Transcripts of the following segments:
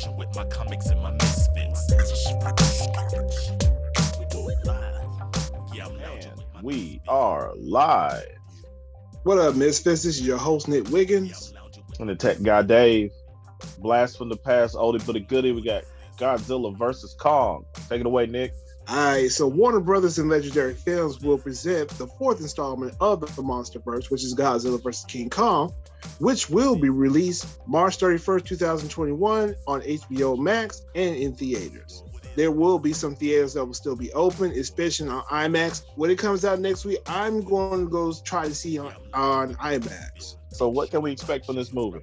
lounging with my comics and my misfits. We do it live. Yeah, I'm lounging with my We are live. What up, Misfits? This is your host, Nick Wiggins. And the tech guy, Dave. Blast from the past, oldie but a goodie. We got Godzilla versus Kong. Take it away, Nick. All right, so Warner Brothers and Legendary Films will present the fourth installment of the Monsterverse, which is Godzilla vs. King Kong, which will be released March 31st, 2021 on HBO Max and in theaters. There will be some theaters that will still be open, especially on IMAX. When it comes out next week, I'm going to go try to see on IMAX. So what can we expect from this movie?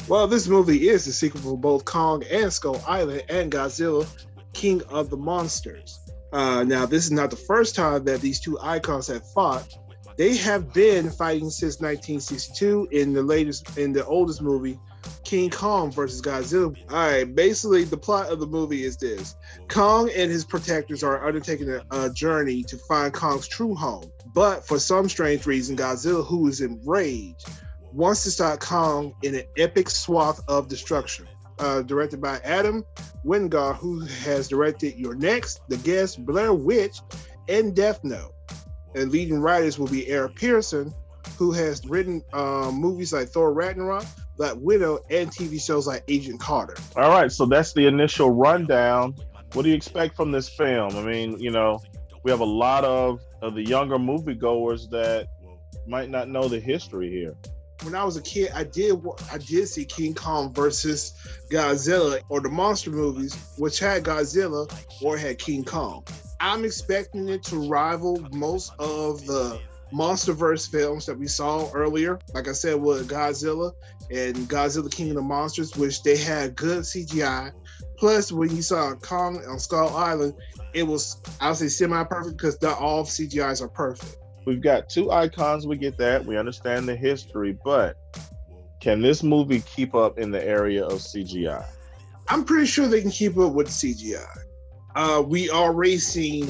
Well, this movie is the sequel for both Kong and Skull Island and Godzilla, King of the Monsters. Now, this is not the first time that these two icons have fought. They have been fighting since 1962 in the oldest movie, King Kong versus Godzilla. All right, basically the plot of the movie is this. Kong and his protectors are undertaking a journey to find Kong's true home. But for some strange reason, Godzilla, who is enraged, wants to stop Kong in an epic swath of destruction. Directed by Adam Wingard, who has directed Your Next, The Guest, Blair Witch, and Death Note. And leading writers will be Eric Pearson, who has written movies like Thor Ragnarok, Black Widow, and TV shows like Agent Carter. All right, so that's the initial rundown. What do you expect from this film? I mean, we have a lot of the younger moviegoers that might not know the history here. When I was a kid, I did see King Kong versus Godzilla, or the monster movies, which had Godzilla or had King Kong. I'm expecting it to rival most of the Monsterverse films that we saw earlier. Like I said, with Godzilla and Godzilla King of the Monsters, which they had good CGI. Plus, when you saw Kong on Skull Island, it was, I would say, semi-perfect because not all CGIs are perfect. We've got two icons, we get that, we understand the history, but can this movie keep up in the area of CGI? I'm pretty sure they can keep up with CGI. We already seen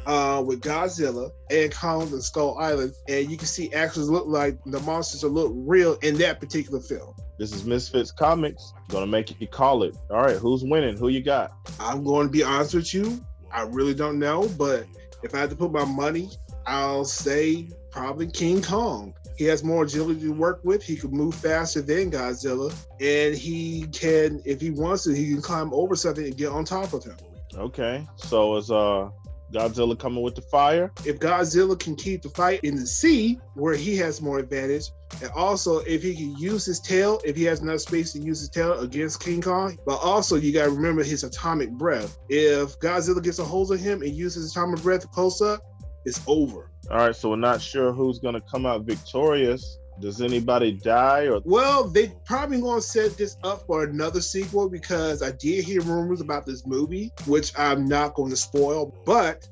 with Godzilla and Kong and Skull Island, and you can see actors look like the monsters look real in that particular film. This is Misfits Comics. Gonna make you call it. All right, who's winning? Who you got? I'm going to be honest with you. I really don't know, but if I had to put my money, I'll say probably King Kong. He has more agility to work with. He can move faster than Godzilla, and he can, if he wants to, he can climb over something and get on top of him. Okay, so is Godzilla coming with the fire? If Godzilla can keep the fight in the sea, where he has more advantage, and also if he can use his tail, if he has enough space to use his tail against King Kong, but also you got to remember his atomic breath. If Godzilla gets a hold of him and uses his atomic breath close up, it's over. All right, so we're not sure who's going to come out victorious. Does anybody die? Or well, they probably going to set this up for another sequel because I did hear rumors about this movie, which I'm not going to spoil. But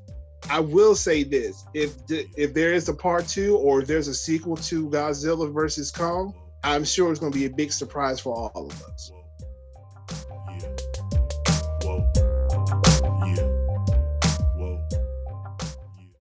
I will say this: if there is a part 2 or if there's a sequel to Godzilla versus Kong, I'm sure it's going to be a big surprise for all of us.